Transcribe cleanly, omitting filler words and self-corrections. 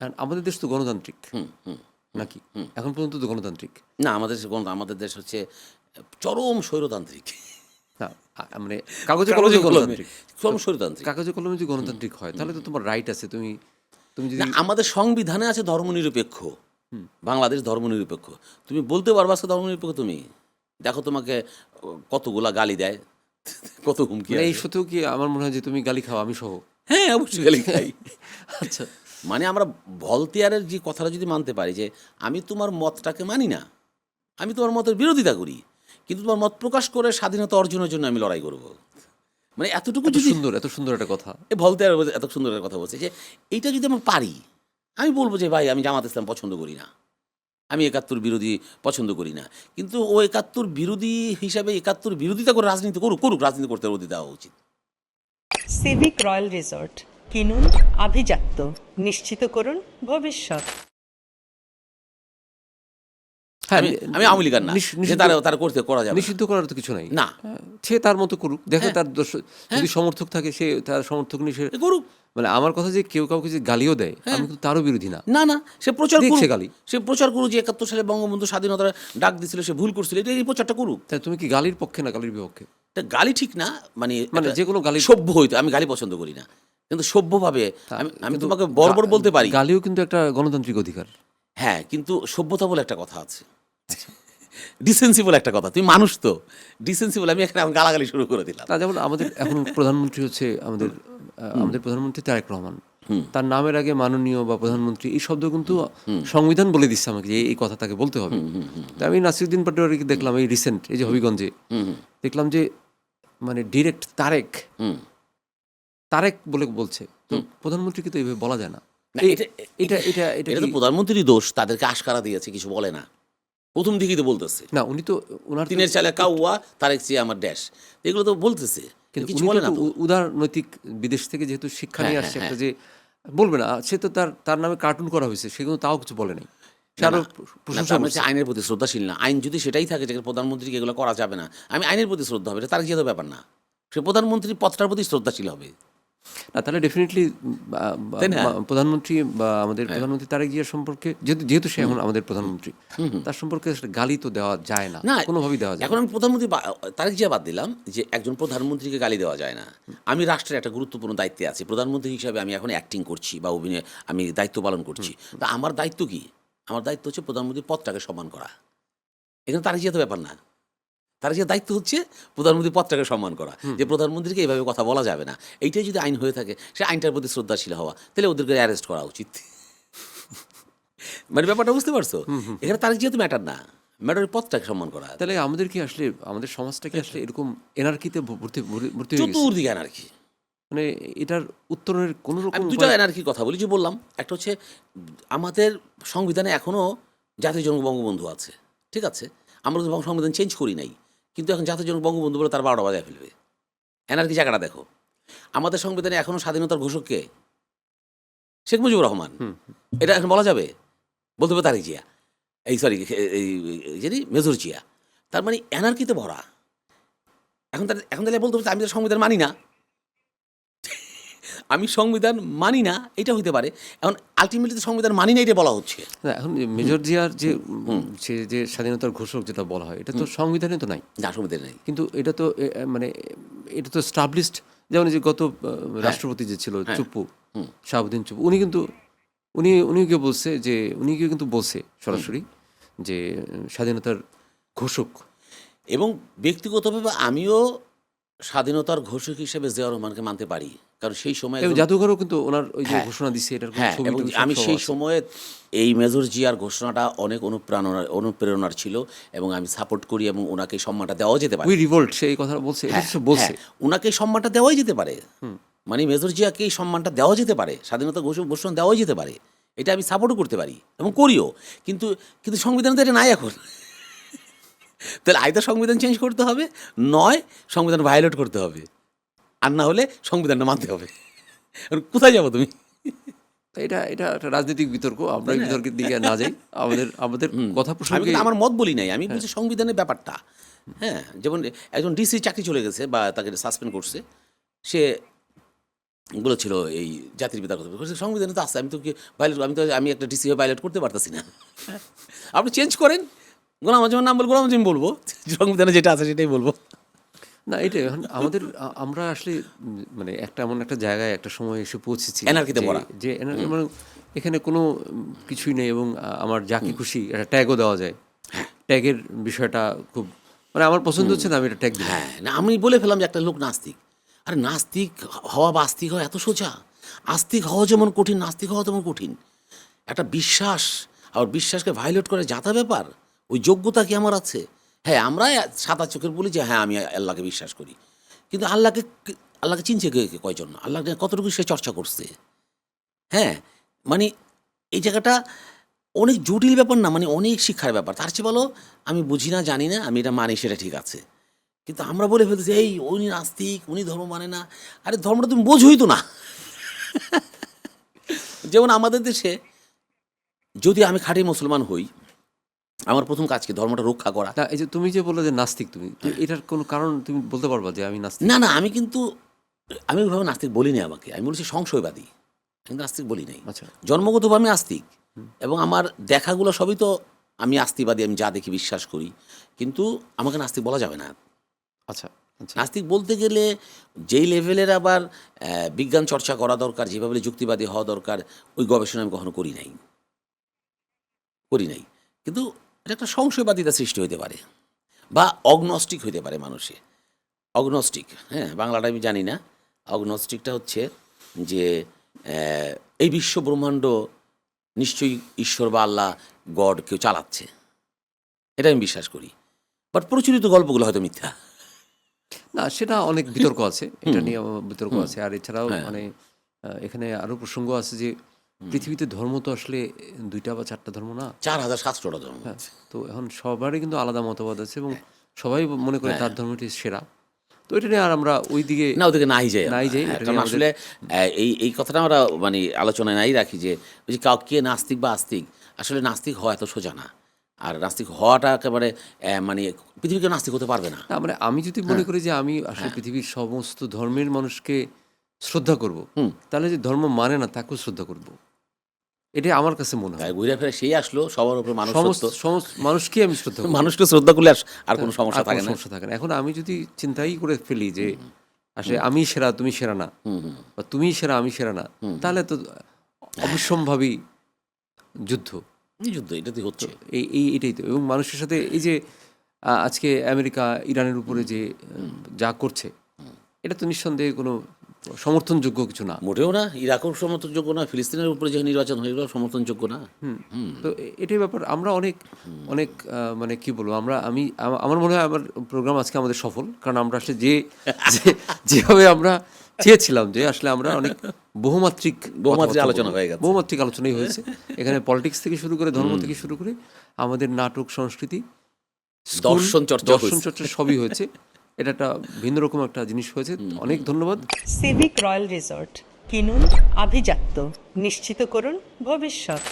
আর আমাদের দেশ তো গণতান্ত্রিক হুম হুম নাকি? এখন পর্যন্ত তো গণতান্ত্রিক না, আমাদের দেশ হচ্ছে চরম স্বৈরতান্ত্রিক। না। মানে কাগজে কাগজে কলমে কলমে গণতান্ত্রিক। তো চরম স্বৈরতান্ত্রিক। কাগজে কলমে যদি গণতান্ত্রিক হয় তাহলে তো তোমার রাইট আছে। তুমি তুমি না, যদি আমাদের সংবিধানে আছে ধর্মনিরপেক্ষ। বাংলাদেশ ধর্মনিরপেক্ষ। তুমি বলতে পারবা আজকে ধর্মনিরপেক্ষ তুমি? দেখো তোমাকে কতগুলা গালি দেয়, কত হুমকি মানে এই আসে। সত্ত্বেও কি আমার মনে হয় যে তুমি গালি খাও আমি সহ? হ্যাঁ, অবশ্যই গালি খাই। আচ্ছা। মানে আমরা ভলতেয়ারের যে কথাটা যদি মানতে পারি যে আমি তোমার মতটাকে মানি না, আমি তোমার মতের বিরোধিতা করি, কিন্তু তোমার মত প্রকাশ করে স্বাধীনতা অর্জনের জন্য আমি লড়াই করব। মানে এতটুকু যদি এত সুন্দর একটা কথা। এ ভলতেয়ার এত সুন্দর একটা কথা বলছে যে এইটা যদি আমরা পারি, আমি বলবো যে ভাই আমি জামাত ইসলাম পছন্দ করি না, আমি একাত্তর বিরোধী পছন্দ করি না, কিন্তু ও একাত্তর বিরোধী হিসাবে একাত্তর বিরোধিতা করে রাজনীতি করুক, রাজনীতি করতে অধিকার দেওয়া উচিত। সিভিক রয়্যাল রিসর্ট, কিনুন আভিজাত্য, নিশ্চিত করুন ভবিষ্যৎ। হ্যাঁ, আমি আওয়ামী লীগার না যে তারা করা যাবে না। নিষিদ্ধ করার তো কিছু নাই। না। হ্যাঁ, সে তার মতো করুক। দেখো হ্যাঁ। তার যদি সমর্থক থাকে সে তার সমর্থক নিয়ে সে করুক। মানে আমার কথা যে কেউ কাউকে যে গালিও দেয় আমি কিন্তু তারও বিরোধী না। না না, সে প্রচার দেখছে করুক। গালি। সে প্রচার করুক যে ৭১ সালে বঙ্গবন্ধু স্বাধীনতার ডাক দিছিল, সে ভুল করছিল, এই প্রচারটা করুক। তাই তুমি কি গালির পক্ষে না গালির বিপক্ষে? এটা গালি ঠিক না, মানে মানে যে কোনো গালি সভ্য হইতো। আমি গালি পছন্দ করি না, কিন্তু সভ্যভাবে আমি কিন্তু তোমাকে বর্বর বলতে পারি। গালিও কিন্তু একটা গণতান্ত্রিক অধিকার। হ্যাঁ, কিন্তু সভ্যতা বলে একটা কথা আছে, ডিসেন্সি বলে একটা কথা। তুমি মানুষ তো, ডিসেন্সি বলে আমি এখানে গালাগালি শুরু করে দিলাম। তা যেমন আমাদের এখন প্রধানমন্ত্রী হচ্ছে আমাদের প্রধানমন্ত্রী তারেক রহমান। তার নামের আগে মাননীয় বা প্রধানমন্ত্রী এই শব্দ কিন্তু সংবিধান বলে দিচ্ছে আমাকে যে এই কথা তাকে বলতে হবে। তা আমি নাসিরুদ্দিন পাটোয়ারিকে দেখলাম এই রিসেন্ট এই যে হবিগঞ্জে দেখলাম যে মানে ডিরেক্ট তারেক বলে বলছে। তো প্রধানমন্ত্রীকে তো এইভাবে বলা যায় না। না, এটা এটা এটা এটা এটা তো কি- প্রধানমন্ত্রীর দোষ, তাদেরকে আশকারা দিয়েছে, কিছু বলে না। প্রথম দিকেই তো বলতেছে না উনি তো ওনার তো- তিনের চালে কাউয়া, তারেক চেয়ে আমার ড্যাশ, এগুলো তো বলতেছে, কিন্তু কিছু উনি বলে না তো তো। উদার নৈতিক বিদেশ থেকে যেহেতু শিক্ষা নিয়ে হ্যাঁ, আসছে হ্যাঁ, একটা যে বলবে না সে তো তার নামে কার্টুন করা হয়েছে সেগুলো তাও কিছু বলে নাই। সে আরো না, প্রশংসা তার মানে করছে। আইনের প্রতি শ্রদ্ধাশীল না। আইন যদি সেটাই থাকে যে প্রধানমন্ত্রীকে এগুলো করা যাবে না, আমি আইনের প্রতি শ্রদ্ধা হবে, এটা তার যেহেতু ব্যাপার না। সে প্রধানমন্ত্রী পদটার প্রতি শ্রদ্ধাশীল হবে। না তাহলে ডেফিনেটলি তাই না? প্রধানমন্ত্রী বা আমাদের প্রধানমন্ত্রী তারেক জিয়ার সম্পর্কে যেহেতু সে এখন আমাদের প্রধানমন্ত্রী তার সম্পর্কে আসলে গালি তো দেওয়া যায় না, না, কোনোভাবেই দেওয়া যায় এখন না। আমি প্রধানমন্ত্রী তারেক জিয়া বাদ দিলাম যে একজন প্রধানমন্ত্রীকে গালি দেওয়া যায় না। আমি রাষ্ট্রের একটা গুরুত্বপূর্ণ দায়িত্বে আছি, প্রধানমন্ত্রী হিসাবে আমি এখন অ্যাক্টিং করছি বা অভিনয়, আমি দায়িত্ব পালন করছি। তা আমার দায়িত্ব কি? আমার দায়িত্ব হচ্ছে প্রধানমন্ত্রীর পদটাকে সম্মান করা। এখানে তারেক জিয়া তো ব্যাপার না। তার যে দায়িত্ব হচ্ছে প্রধানমন্ত্রীর পদটাকে সম্মান করা, যে প্রধানমন্ত্রীকে এইভাবে কথা বলা যাবে না। এইটাই যদি আইন হয়ে থাকে, সে আইনটার প্রতি শ্রদ্ধাশীল হওয়া, তাহলে ওদেরকে অ্যারেস্ট করা উচিত। মানে ব্যাপারটা বুঝতে পারছো? এখানে তার যেহেতু ম্যাটার না, ম্যাটারের পদটাকে সম্মান করা। তাহলে আমাদের কি আসলে আমাদের সমাজটা কি আসলে এরকম এনার্কিতে ভর্তি হয়ে গেছে? চতুর্দিকে এনার্কি। মানে এটার উত্তরণের কোনো রকম আমি দুটো এনার্কির কথা বলি, যে বললাম একটা হচ্ছে আমাদের সংবিধানে এখনও জাতীয় জনক বঙ্গবন্ধু আছে, ঠিক আছে? আমরা তো সংবিধান চেঞ্জ করি নাই, কিন্তু এখন জাতীয় জনক বঙ্গবন্ধু বলে তার ১২টা বাজায় ফেলবে। এনার্কি জায়গাটা দেখো। আমাদের সংবিধানে এখনও স্বাধীনতার ঘোষক কে? শেখ মুজিবুর রহমান। এটা এখন বলা যাবে? বলতে হবে তারেক জিয়া, এই সরি এই মেজর জিয়া। তার মানে এনার্কিতে ভরা। এখন তাহলে বলতে হবে আমি তো সংবিধান মানি না। আমি সংবিধান মানি না এটা হইতে পারে। এখন আলটিমেটলি সংবিধান মানি না এটা বলা হচ্ছে। না, এখন মেজর জিয়ার যে সে যে স্বাধীনতার ঘোষক যেটা বলা হয় এটা তো সংবিধানে তো নাই। না, সংবিধান নেই। কিন্তু এটা তো মানে এটা তো স্টাবলিশড। যেমন এই যে গত রাষ্ট্রপতি যে ছিল চুপ্পু, শাহাবুদ্দিন চুপ্পু, উনিকে বলছে যে উনিকে কিন্তু বলছে সরাসরি যে স্বাধীনতার ঘোষক। এবং ব্যক্তিগতভাবে আমিও স্বাধীনতার ঘোষক হিসেবে জিয়াউর রহমানকে মানতে পারি, কারণ সেই সময় এবং জাদুঘরও কিন্তু ওনার ওই যে হ্যাঁ, ঘোষণা দিচ্ছে এটার কোনো হ্যাঁ, ছবি এবং টবি সব আমি সব সেই আছে। সময়ে এই মেজর জিয়ার ঘোষণাটা অনেক অনুপ্রেরণার ছিল, এবং আমি সাপোর্ট করি, এবং ওনাকে সম্মানটা দেওয়া যেতে পারে। উই রিভোল্ট সেই কথা বলছে, এটা হ্যাঁ, সে বলছে। ওনাকে এই সম্মানটা দেওয়াই যেতে পারে। মানে মেজর জিয়াকে এই সম্মানটা দেওয়া যেতে পারে, স্বাধীনতা ঘোষণা দেওয়াই যেতে পারে, এটা আমি সাপোর্টও করতে পারি এবং করিও। কিন্তু কিন্তু সংবিধানে তো এটা নাই এখন। তাহলে আইদার সংবিধান চেঞ্জ করতে হবে, নয় সংবিধান ভায়োলেট করতে হবে, আর না হলে সংবিধানটা মানতে হবে। এখন কোথায় যাবো তুমি? তো এটা এটা একটা রাজনৈতিক বিতর্ক, আমরা এই বিতর্কের দিকে না যাই। আমাদের কথা আমি প্রসঙ্গে কিন্তু আমার মত বলি নাই, আমি বলছি সংবিধানের ব্যাপারটা। হ্যাঁ, যেমন একজন ডিসি চাকরি চলে গেছে বা তাকে সাসপেন্ড করছে, সে বলেছিল এই জাতির পিতার কথা বলেছে, সংবিধানে তো আছে, আমি একটা ডিসি ভায়োলেট করতে পারতেছি না। আপনি চেঞ্জ করেন, গোলাম আজমের নাম বলে গোলাম আজম বলবো, সংবিধানে যেটা আছে সেটাই বলবো। না এটাই এখন আমাদের আমরা আসলে মানে একটা এমন একটা জায়গায় একটা সময় এসে পৌঁছেছি Anarchy-তে ভরা। যে মানে এখানে কোনো কিছুই নেই এবং আমার যাকে খুশি একটা ট্যাগও দেওয়া যায়। ট্যাগের বিষয়টা খুব মানে আমার পছন্দ হচ্ছে না, আমি এটা ট্যাগ দিই। হ্যাঁ, না আমি বলে ফেলাম যে একটা লোক নাস্তিক। আরে নাস্তিক হওয়া বা আস্তিক হওয়া এত সোজা? আস্তিক হওয়া যেমন কঠিন, নাস্তিক হওয়া তেমন কঠিন। একটা বিশ্বাস, আবার বিশ্বাসকে ভায়োলেট করে যাতা ব্যাপার, ওই যোগ্যতা কি আমার আছে? হ্যাঁ, আমরা সাদা চোখের বলি যে হ্যাঁ আমি আল্লাহকে বিশ্বাস করি, কিন্তু আল্লাহকে চিনছে কয়জন? আল্লাহকে কতটুকু সে চর্চা করছে? হ্যাঁ, মানে এই জায়গাটা অনেক জটিল ব্যাপার না, মানে অনেক শিক্ষার ব্যাপার। তার চেয়ে বলো আমি বুঝি না, জানি না, আমি এটা মানি, সেটা ঠিক আছে। কিন্তু আমরা বলে ফেলতেছি এই উনি নাস্তিক, উনি ধর্ম মানে না। আরে ধর্মটা তুমি বোঝোই তো না। যেমন আমাদের দেশে যদি আমি খাঁটি মুসলমান হই, আমার প্রথম কাজ কি? ধর্মটা রক্ষা করা। তা এই যে তুমি যে বললে যে নাস্তিক, তুমি তো এটার কোনো কারণ তুমি বলতে পারবা যে আমি নাস্তিক? না না, আমি ওইভাবে নাস্তিক বলিনি, আমাকে আমি বলেছি সংশয়বাদী, আমি নাস্তিক বলি নাই। আচ্ছা, জন্মগতভাবে আমি আস্তিক, এবং আমার দেখাগুলো সবই তো আমি আস্তিবাদী, আমি যা দেখি বিশ্বাস করি, কিন্তু আমাকে নাস্তিক বলা যাবে না। আচ্ছা, আচ্ছা। নাস্তিক বলতে গেলে যেই লেভেলের আবার বিজ্ঞান চর্চা করা দরকার, যেভাবে যুক্তিবাদী হওয়া দরকার, ওই গবেষণা আমি কখনো করি নাই। কিন্তু এটা একটা সংশয়বাদিতা সৃষ্টি হতে পারে, বা অগনস্টিক হইতে পারে মানুষে। অগনস্টিক, হ্যাঁ, বাংলাটা আমি জানি না। অগনস্টিকটা হচ্ছে যে এই বিশ্ব ব্রহ্মাণ্ড নিশ্চয়ই ঈশ্বর বা আল্লাহ, গড কেউ চালাচ্ছে, এটা আমি বিশ্বাস করি। বাট প্রচলিত গল্পগুলো হয়তো মিথ্যা। না সেটা অনেক বিতর্ক আছে, এটা নিয়ে বিতর্ক আছে। আর এছাড়াও মানে এখানে আরো প্রসঙ্গ আছে যে পৃথিবীতে ধর্ম তো আসলে 2টা বা 4টা ধর্ম না, 4700টা ধর্ম। হ্যাঁ। তো এখন সবারই কিন্তু আলাদা মতবাদ আছে এবং সবাই মনে করে তার ধর্মটি সেরা। তো এটা নিয়ে আর আমরা ওই দিকে না, ওদিকে নাই যাই আমরা। নাই যাই, হ্যাঁ, এটা কারণ নিয়ে আমাদের- আসলে এই কথাটা আমরা মানে আলোচনায় নাই রাখি যে ওই যে কে নাস্তিক বা আস্তিক, আসলে নাস্তিক হওয়া এত সোজা না। আর নাস্তিক হওয়াটা একেবারে মানে পৃথিবীকে নাস্তিক হতে পারবে না। না, মানে আমি যদি মনে করি যে আমি আসলে পৃথিবীর সমস্ত ধর্মের মানুষকে শ্রদ্ধা করব, তাহলে যে ধর্ম মানে না তাকেও শ্রদ্ধা করব, এটাই আমার কাছে মনে হয়। তাই ঘুরে ফিরে সেই আসলো, সবার উপর মানুষ সমস্ত সত্য। সমস্ত মানুষকে আমি শ্রদ্ধা করব, মানুষকে শ্রদ্ধা করলে আর কোনো সমস্যা আর কোনো থাকে না। সমস্যা থাকে না। এখন আমি যদি চিন্তাই করে ফেলি যে আসলে আমি সেরা তুমি সেরা না, বা তুমি সেরা আমি সেরা না, তাহলে তো অবশ্যম্ভাবী যুদ্ধ। এই যুদ্ধ এটাতে হচ্ছে। এটাই তো। এবং মানুষের সাথে এই যে আজকে আমেরিকা ইরানের উপরে যে যা করছে, এটা তো নিঃসন্দেহে কোনো সমর্থনযোগ্য কিছু না। মোটেও না, ইরাকও সমর্থনযোগ্য না, ফিলিস্তিনের উপরে যে নির্বাচন হয়ে গেল সমর্থনযোগ্য না। তো এটাই ব্যাপার। আমরা অনেক অনেক মানে কি বলবো, আমার মনে হয় আমার প্রোগ্রাম আজকে আমাদের সফল, কারণ আমরা আসলে যেভাবে আমরা চেয়েছিলাম যে আসলে আমরা অনেক বহুমাত্রিক আলোচনা হয়ে গেছে। বহুমাত্রিক আলোচনাই হয়েছে। এখানে পলিটিক্স থেকে শুরু করে, ধর্ম থেকে শুরু করে, আমাদের নাটক, সংস্কৃতি, স্কুল, দর্শন চর্চা সবই হয়েছে। এটা একটা ভিন্ন রকম একটা জিনিস হয়েছে। অনেক ধন্যবাদ। সিভিক রয়্যাল রিসর্ট, কিনুন আভিজাত্য, নিশ্চিত করুন ভবিষ্যৎ।